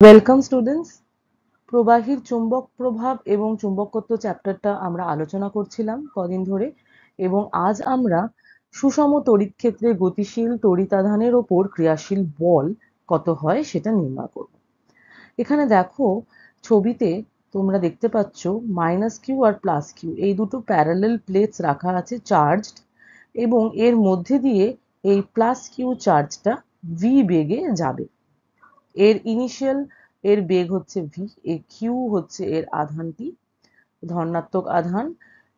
Welcome students. প্রবাহীর চুম্বক প্রভাব এবং চুম্বকত্ব চ্যাপ্টারটা আমরা আলোচনা করছিলাম কদিন ধরে, এবং আজ আমরা সুষম তড়িৎ ক্ষেত্রে গতিশীল তড়িতাধানের ওপর ক্রিয়াশীল বল কত হয় সেটা নির্ণয় করব। এখানে দেখো, ছবিতে তোমরা দেখতে পাচ্ছ -q আর q এই দুটো প্যারালাল প্লেটস রাখা আছে চার্জড, এবং এর মধ্যে দিয়ে এই q চার্জটা v বেগে যাবে। এর বেগ হচ্ছে v, এর কিউ হচ্ছে এর আধানটি, ধনাত্মক আধান,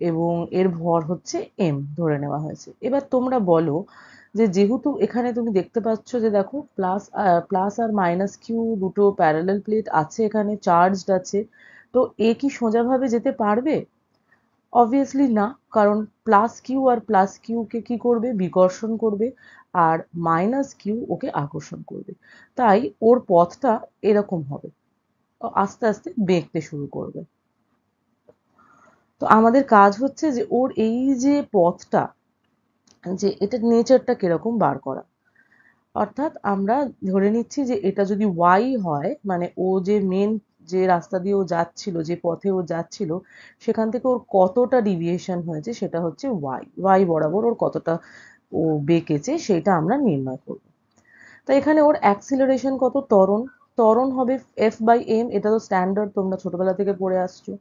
এবং এর ভর হচ্ছে m ধরে নেওয়া হয়েছে। এবার তোমরা বলো যে যেহেতু এখানে তুমি দেখতে পাচ্ছ যে দেখো প্লাস আর কিউ দুটো প্যারালাল প্লেট আছে, এখানে চার্জড আছে, তো এ কি সোজাভাবে যেতে পারবে? অবভিয়াসলি না, কারণ কিউ আর কিউ কে কি করবে? বিকর্ষণ করবে, আর কিউ ওকে আকর্ষণ করবে। তাই ওর পথটা এরকম হবে, আস্তে আস্তে বেঁকতে শুরু করবে। তো আমাদের কাজ হচ্ছে যে ওর এই যে পথটা, যে এটার নেচারটা কিরকম বার করা। অর্থাৎ আমরা ধরে নিচ্ছি যে এটা যদি ওয়াই হয়, মানে ও যে মেন যে রাস্তা দিয়ে ও যাচ্ছিল, যে পথে ও যাচ্ছিল, সেখান থেকে ওর কতটা ডিভিয়েশন হয়েছে সেটা হচ্ছে ওয়াই বরাবর ওর কতটা ও বেঁকেছে সেটা আমরা নির্ণয় করব। তাই এখানে ওর অ্যাক্সিলারেশন কত? ত্বরণ হবে f/m, এটা তো স্ট্যান্ডার্ড, তোমরা ছোটবেলা থেকে পড়ে আসছো।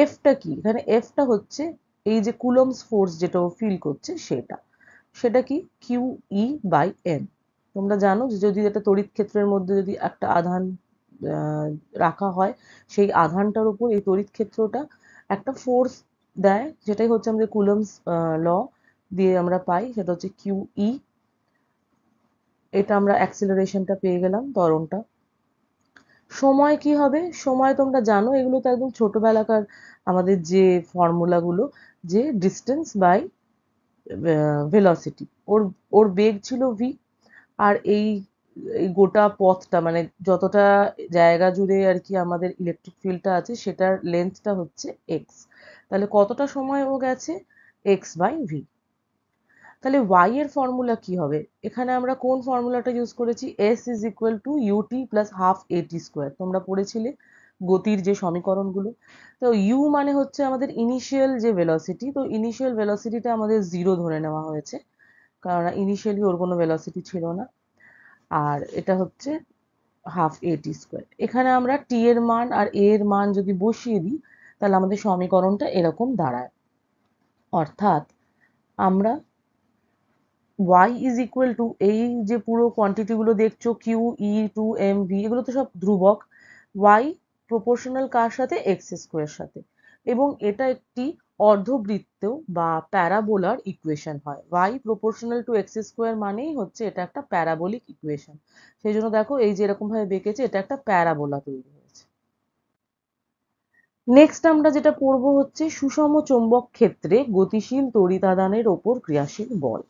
এফটা কি? এখানে এফটা হচ্ছে এই যে কুলম্বস ফোর্স যেটা ও ফিল করছে সেটা কি? QE/m। তোমরা জানো যে যদি একটা তড়িৎ ক্ষেত্রের মধ্যে যদি একটা আধান রাখা হয়, সেই আধানটার উপর এই তড়িৎ ক্ষেত্রটা একটা ফোর্স দেয়, যেটাই হচ্ছে আমাদের কুলম্বস ল দিয়ে আমরা পাই, সেটা হচ্ছে QE। এটা আমরা অ্যাক্সিলারেশনটা পেয়ে গেলাম, ত্বরণটা। সময় কি হবে? সময় তোমরা জানো, এগুলো তো একদম ছোটবেলাকার আমাদের যে ফর্মুলাগুলো, যে ডিস্টেন্স বাই ভেলোসিটি। ওর ওর বেগ ছিল v, আর এই এই গোটা পথটা, মানে যতটা জায়গা জুড়ে আর কি আমাদের ইলেকট্রিক ফিল্ডটা আছে সেটার লেন্থটা হচ্ছে x। তাহলে কতটা সময় ও গেছে? x/v। তাহলে y এর ফর্মুলা কি হবে? এখানে আমরা কোন ফর্মুলাটা ইউজ করেছি? s is equal two ut plus half at square. তোমরা পড়েছিলে গতির যে সমীকরণগুলো। তো u মানে হচ্ছে আমাদের ইনিশিয়াল যে ভেলোসিটি, তো ইনিশিয়াল ভেলোসিটিটা আমাদের 0 ধরে নেওয়া হয়েছে, কারণ ইনিশিয়ালি ওর কোনো ভেলোসিটি ছিল না। আর এটা হচ্ছে হাফ at স্কোয়ার। এখানে আমরা t এর মান আর a এর মান যদি বসিয়ে দিই, তাহলে আমাদের সমীকরণটা এরকম দাঁড়ায়। অর্থাৎ আমরা y ইজ ইকুয়াল টু, এই যে পুরো কোয়ান্টিটি গুলো দেখছো Q E to M V, এগুলো তো সব ধ্রুবক। y প্রপোর্শনাল কার সাথে? এক্স স্কোয়ার সাথে। এবং এটা একটি অর্ধবৃত্ত বা প্যারাবোলার ইকুয়েশন হয়। y proportional to x square মানেই হচ্ছে এটা একটা প্যারাবোলিক ইকুয়েশন। সেই জন্য দেখো এই যে এরকম ভাবে বেঁকেছে, এটা একটা প্যারাবোলা তৈরি হয়েছে। নেক্সট আমরা যেটা পড়বো হচ্ছে সুষম চৌম্বক ক্ষেত্রে গতিশীল তড়িতাদানের ওপর ক্রিয়াশীল বল।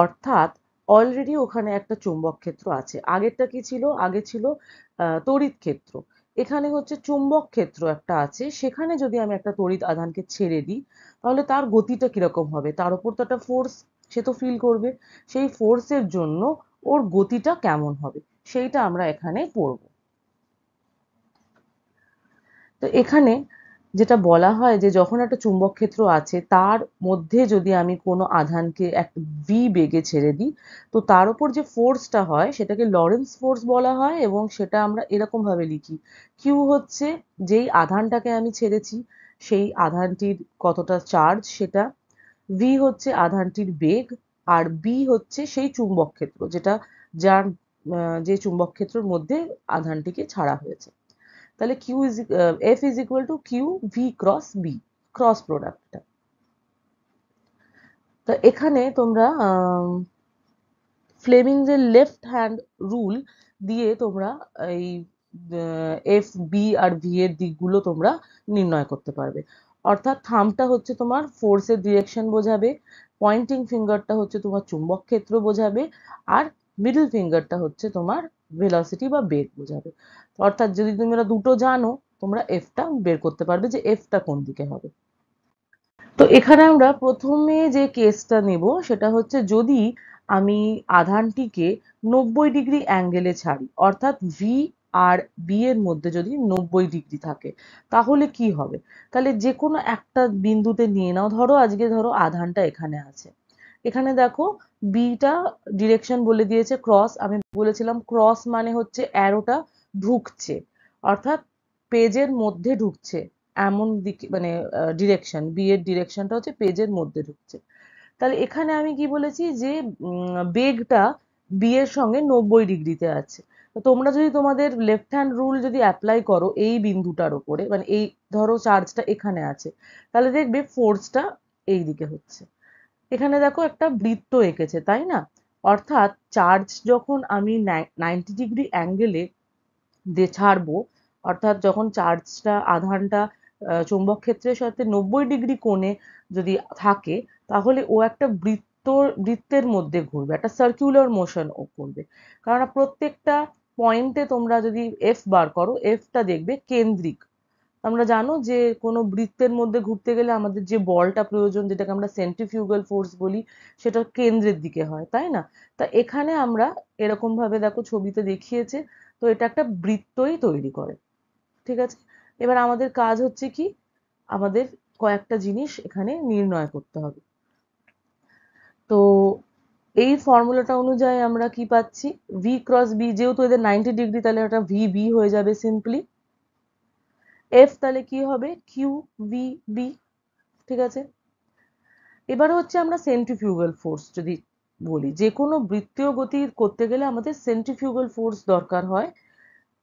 অর্থাৎ অলরেডি ওখানে একটা চুম্বক ক্ষেত্র আছে। আগেরটা কি ছিল? আগে ছিল তড়িৎ ক্ষেত্র। এখানে হচ্ছে চুম্বক ক্ষেত্র একটা আছে, সেখানে যদি আমি একটা তড়িৎ আধানকে ছেড়ে দিই, তাহলে তার গতিটা কিরকম হবে? তার উপর তো একটা ফোর্স সে তো ফিল করবে, সেই ফোর্সের জন্য ওর গতিটা কেমন হবে সেইটা আমরা এখানে পড়বো। তো এখানে যেটা বলা হয় যে যখন একটা চুম্বক ক্ষেত্র আছে, তার মধ্যে যদি আমি কোনো আধানকে একটা ভি বেগে ছেড়ে দিই, তো তার উপর যে ফোর্সটা হয় সেটাকে লরেন্স ফোর্স বলা হয়, এবং সেটা আমরা এরকম ভাবে লিখি, কিউ হচ্ছে যেই আধানটাকে আমি ছেড়েছি সেই আধানটির কতটা চার্জ সেটা, ভি হচ্ছে আধানটির বেগ, আর বি হচ্ছে সেই চুম্বক ক্ষেত্র যেটা, যার যে চুম্বক ক্ষেত্রের মধ্যে আধানটিকে ছাড়া হয়েছে। তাহলে F is equal to Q V cross B, cross প্রোডাক্টটা। তো এখানে তোমরা ফ্লেমিংসের লেফট হ্যান্ড রুল দিয়ে তোমরা এই এফ বি আর ভি এর দিকগুলো তোমরা নির্ণয় করতে পারবে। অর্থাৎ থামটা হচ্ছে তোমার ফোর্সের ডিরেকশন বোঝাবে, পয়েন্টিং ফিঙ্গারটা হচ্ছে তোমার চুম্বক ক্ষেত্র বোঝাবে, আর মিডল ফিঙ্গারটা হচ্ছে তোমার ভেলোসিটি বা বেগ বোঝাবে। অর্থাৎ যদি তোমরা দুটো জানো, তোমরা এফটা বের করতে পারবে যে এফটা কোন দিকে হবে। তো এখানে আমরা প্রথমে যে কেসটা নেব সেটা হচ্ছে যদি আমি আধানটিকে 90 ডিগ্রি অ্যাঙ্গেলে ছাড়ি, অর্থাৎ ভি আর বি এর মধ্যে যদি 90 ডিগ্রি থাকে, তাহলে কি হবে? তাহলে যে কোনো একটা বিন্দুতে নিয়ে নাও, ধরো আজকে ধরো আধানটা এখানে আছে, এখানে দেখো বিটা ডিরেকশন বলে দিয়েছে ক্রস। আমি বলেছিলাম ক্রস মানে হচ্ছে অ্যারোটা ঢুকছে, অর্থাৎ পেজের মধ্যে ঢুকছে, এমন দিকে মানে ডিরেকশন, বি এর ডিরেকশনটা হচ্ছে পেজের মধ্যে ঢুকছে। তাহলে এখানে আমি কি বলেছি যে বেগটা বি এর সঙ্গে 90 ডিগ্রিতে আছে। তো তোমরা যদি তোমাদের লেফট হ্যান্ড রুল যদি অ্যাপ্লাই করো এই বিন্দুটার ওপরে, মানে এই ধরো চার্জটা এখানে আছে, তাহলে দেখবে ফোর্সটা এই দিকে হচ্ছে। এখানে দেখো একটা বৃত্ত এঁকেছে, তাই না? অর্থাৎ চার্জ যখন আমি 90 ডিগ্রি অ্যাঙ্গেলে দিয়ে ছাড়বো, অর্থাৎ যখন চার্জটা আধানটা চৌম্বক ক্ষেত্রের সাথে 90 ডিগ্রি কোণে যদি থাকে, তাহলে ও একটা বৃত্তের মধ্যে ঘুরবে, একটা সার্কুলার মোশন ও করবে। কারণ প্রত্যেকটা পয়েন্টে তোমরা যদি এফ বার করো, এফটা দেখবে কেন্দ্রিক। আমরা জানো যে কোনো বৃত্তের মধ্যে ঘুরতে গেলে আমাদের যে বলটা প্রয়োজন, যেটাকে আমরা সেন্ট্রিফিউগাল ফোর্স বলি, সেটা কেন্দ্রের দিকে হয়, তাই না? তা এখানে আমরা এরকম ভাবে দেখো ছবিতে দেখিয়েছে, তো এটা একটা বৃত্তই তৈরি করে। ঠিক আছে, এবার আমাদের কাজ হচ্ছে কি, আমাদের কয়েকটা জিনিস এখানে নির্ণয় করতে হবে। তো এই ফর্মুলাটা অনুযায়ী আমরা কি পাচ্ছি, ভি ক্রস বি, যেহেতু এদের 90 ডিগ্রি, তাহলে এটা ভি বি হয়ে যাবে সিম্পলি। এফ তাহলে কি হবে, কিউ ভি বি। ঠিক আছে, এবার হচ্ছে আমরা সেন্ট্রিফিউগাল ফোর্স যদি বলি, যে কোনো বৃত্তীয় গতি করতে গেলে আমাদের সেন্ট্রিফিউগাল ফোর্স দরকার হয়,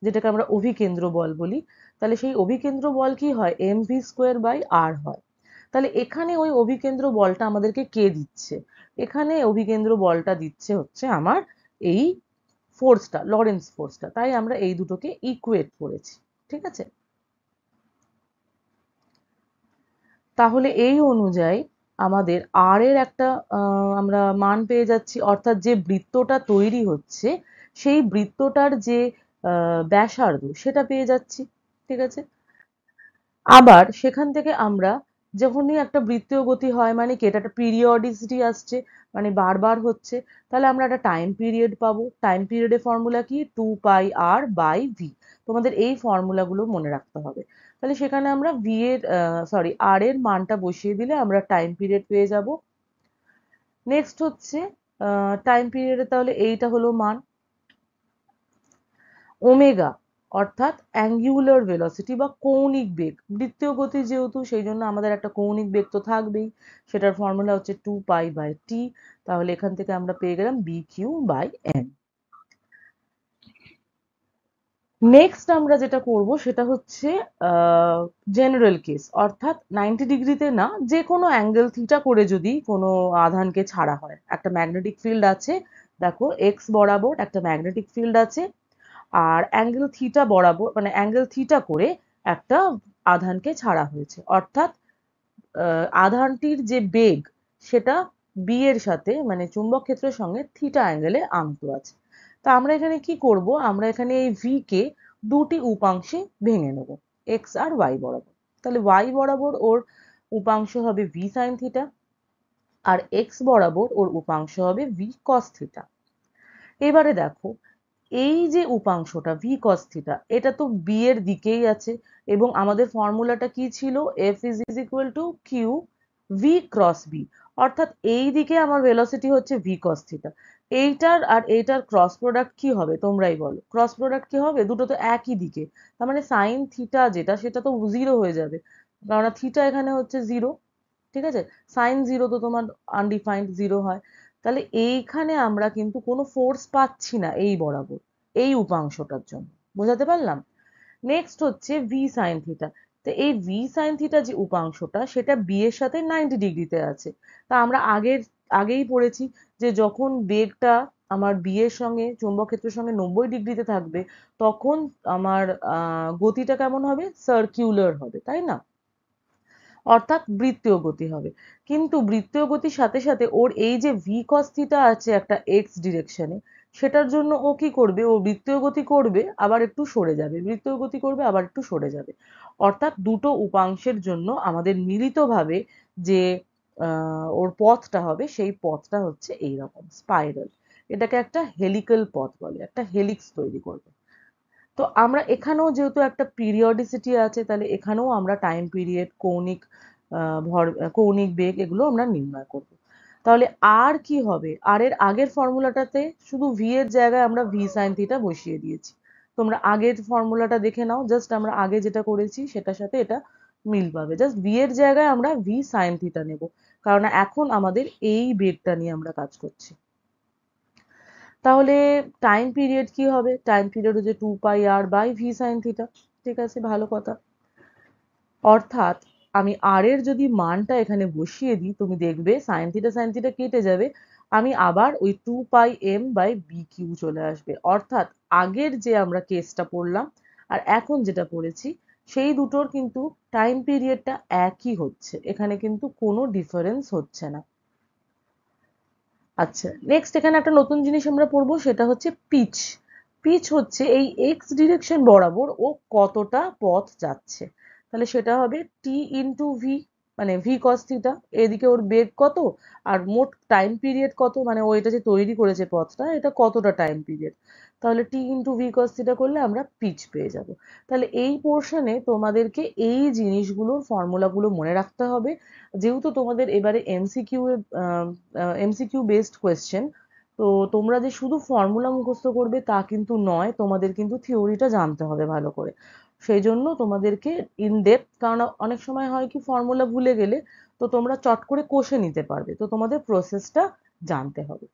যেটাকে আমরা অভিকেন্দ্র বল বলি। তাহলে সেই অভিকেন্দ্র বল কি হয়, এম ভি স্কোয়ার বাই আর হয়। তাহলে এখানে ওই অভিকেন্দ্র বলটা আমাদেরকে কে দিচ্ছে? এখানে অভিকেন্দ্র বলটা দিচ্ছে হচ্ছে আমার এই ফোর্সটা, লরেন্স ফোর্সটা। তাই আমরা এই দুটোকে ইকুয়েট করেছি। ঠিক আছে, তাহলে এই অনুযায়ী আমাদের আর এর একটা আমরা মান পেয়ে যাচ্ছি, অর্থাৎ যে বৃত্তটা তৈরি হচ্ছে সেই বৃত্তটার যে ব্যাসার্ধ সেটা পেয়ে যাচ্ছি। ঠিক আছে, আবার সেখান থেকে আমরা যখনই একটা বৃত্তীয় গতি হয়, মানে কি এটা একটা পিরিয়ডিসিটি আসছে, মানে বারবার হচ্ছে, তাহলে আমরা একটা টাইম পিরিয়ড পাবো। টাইম পিরিয়ডের ফর্মুলা কি, 2πr/v। তোমাদের এই ফর্মুলাগুলো মনে রাখতে হবে। তাহলে সেখানে আমরা ভি এর আর এর মানটা বসিয়ে দিলে আমরা টাইম পিরিয়ড পেয়ে যাব। নেক্সট হচ্ছে টাইম পিরিয়ডে, তাহলে এইটা হলো মান। ওমেগা অর্থাৎ অ্যাঙ্গুলার ভেলোসিটি বা কৌণিক বেগ, বৃত্তীয় গতি যেহেতু, সেই জন্য আমাদের একটা কৌণিক বেগ তো থাকবেই, সেটার ফর্মুলা হচ্ছে 2π/t। তাহলে এখান থেকে আমরা পেয়ে গেলাম bq/m। নেক্সট আমরা যেটা করব সেটা হচ্ছে জেনারেল কেস, অর্থাৎ 90 ডিগ্রিতে না, যে কোনো অ্যাঙ্গেল থিটা করে যদি কোনো আধানকে ছাড়া হয়, একটা ম্যাগনেটিক ফিল্ড আছে, দেখো এক্স বরাবর একটা ম্যাগনেটিক ফিল্ড আছে, আর অ্যাঙ্গেল থিটা বরাবর মানে অ্যাঙ্গেল থিটা করে একটা আধানকে ছাড়া হয়েছে, অর্থাৎ আধানটির যে বেগ সেটা বি এর সাথে মানে চুম্বক ক্ষেত্রের সঙ্গে থিটা অ্যাঙ্গেলে আনত আছে। তা আমরা এখানে কি করব, আমরা এখানে এই ভি কে দুটি উপাংশে ভেঙে নেব, এক্স আর ওয়াই বরাবর। তাহলে ওয়াই বরাবর ওর উপাংশ হবে ভি সাইন থিটা, আর এক্স বরাবর ওর উপাংশ হবে ভি কস থিটা। এবারে দেখো এই যে উপাংশটা ভি কস থিটা, এটা তো বি এর দিকেই আছে, এবং আমাদের ফর্মুলাটা কি ছিল, F is equal to Q V cross B. অর্থাৎ এই দিকে আমার ভেলোসিটি হচ্ছে ভি কস থিটা। এইটার আর এইটার ক্রস প্রোডাক্ট কি হবে তোমরাই বলো, ক্রস প্রোডাক্ট কি হবে, দুটো তো একই দিকে, তার মানে সাইন থিটা যেটা সেটা তো জিরো হয়ে যাবে, কারণ থিটা এখানে হচ্ছে জিরো। ঠিক আছে, সাইন জিরো তো তোমার আনডিফাইন্ড জিরো হয়। তাহলে এইখানে আমরা কিন্তু কোনো ফোর্স পাচ্ছি না এই বরাবর, এই উপাংশটার জন্য। বোঝাতে পারলাম? নেক্সট হচ্ছে ভি সাইন থিটা। তো এই ভি সাইন থিটা যে উপাংশটা সেটা বি এর সাথে 90 ডিগ্রিতে আছে। তা আমরা আগেই পড়েছি যে যখন বেগটা আমার বি এর সঙ্গে চৌম্বক ক্ষেত্রের সঙ্গে 90 ডিগ্রিতে থাকবে, তখন আমার গতিটা কেমন হবে, সার্কিউলার হবে, তাই না? অর্থাৎ বৃত্তীয় গতি হবে। কিন্তু বৃত্তীয় গতির সাথে সাথে ওর এই যে ভি কস থিটা আছে একটা এক্স ডিরেকশনে, সেটার জন্য ও কি করবে, ও বৃত্তীয় গতি করবে আবার একটু সরে যাবে, বৃত্তীয় গতি করবে আবার একটু সরে যাবে। অর্থাৎ দুটো উপাংশের জন্য আমাদের মিলিতভাবে যে ওর পথটা হবে, সেই পথটা হচ্ছে এইরকম স্পাইরাল। এটাকে একটা হেলিক্যাল পথ বলে, একটা হেলিক্স তৈরি করবে। তো আমরা এখানেও যেহেতু একটা পিরিয়ডিসিটি আছে, তাহলে এখানেও আমরা টাইম পিরিয়ড, কৌণিক বেগ এগুলো আমরা নির্ণয় করব। তাহলে আর কি হবে, আর এর আগের ফর্মুলাটাতে শুধু ভি এর জায়গায় আমরা ভি সাইন থিটা বসিয়ে দিয়েছি। তোমরা আগের ফর্মুলাটা দেখে নাও, জাস্ট আমরা আগে যেটা করেছি সেটার সাথে এটা মিল পাবে। জাস্ট ভি এর জায়গায় আমরা ভি সাইন থিটা নেব, কারণ এখন আমাদের এই বেগটা নিয়ে আমরা কাজ করছি। তাহলে টাইম পিরিয়ড কি হবে, টাইম পিরিয়ড হচ্ছে 2πr/v sin থিটা। ঠিক আছে, ভালো কথা। অর্থাৎ আমি আর এর যদি মানটা এখানে বসিয়ে দিই, তুমি দেখবে সাইন থিটা কেটে যাবে, আমি আবার ওই 2πm/bq চলে আসবে। অর্থাৎ আগের যে আমরা কেসটা পড়লাম আর এখন যেটা পড়েছি সেই দুটোর কিন্তু টাইম পিরিয়ডটা একই হচ্ছে, এখানে কিন্তু কোনো ডিফারেন্স হচ্ছে না। আচ্ছা, নেক্সট এখানে একটা নতুন জিনিস আমরা পড়বো, সেটা হচ্ছে পিচ। পিচ হচ্ছে এই এক্স ডিরেকশন বরাবর ও কতটা পথ যাচ্ছে। তাহলে সেটা হবে টি ইন্টু ভি, মানে ভি কস থিটা, এদিকে ওর বেগ কত আর মোট টাইম পিরিয়ড কত, মানে ও এটা যে তৈরি করেছে পথটা, এটা কতটা টাইম পিরিয়ড। তাহলে টি ইন্টু ভি কস থিটা করলে আমরা পিচ পেয়ে যাব। তাহলে এই পোর্শনে তোমাদেরকে এই জিনিসগুলোর ফর্মুলাগুলো মনে রাখতে হবে। যেহেতু তোমাদের এবারে এমসিকিউ বেসড কোয়েশ্চেন, তো তোমরা যে শুধু ফর্মুলা মুখস্থ করবে তা কিন্তু নয়, তোমাদের কিন্তু থিওরিটা জানতে হবে ভালো করে। সেই জন্য তোমাদেরকে ইন ডেপথ, কারণ অনেক সময় হয় কি ফর্মুলা ভুলে গেলে তো তোমরা চট করে কষে নিতে পারবে, তো তোমাদের প্রসেসটা জানতে হবে।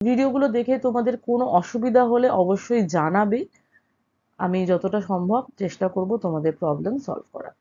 ভিডিওগুলো দেখে তোমাদের কোনো অসুবিধা হলে অবশ্যই জানাবে, আমি যতটা সম্ভব চেষ্টা করব তোমাদের প্রবলেম সলভ করার।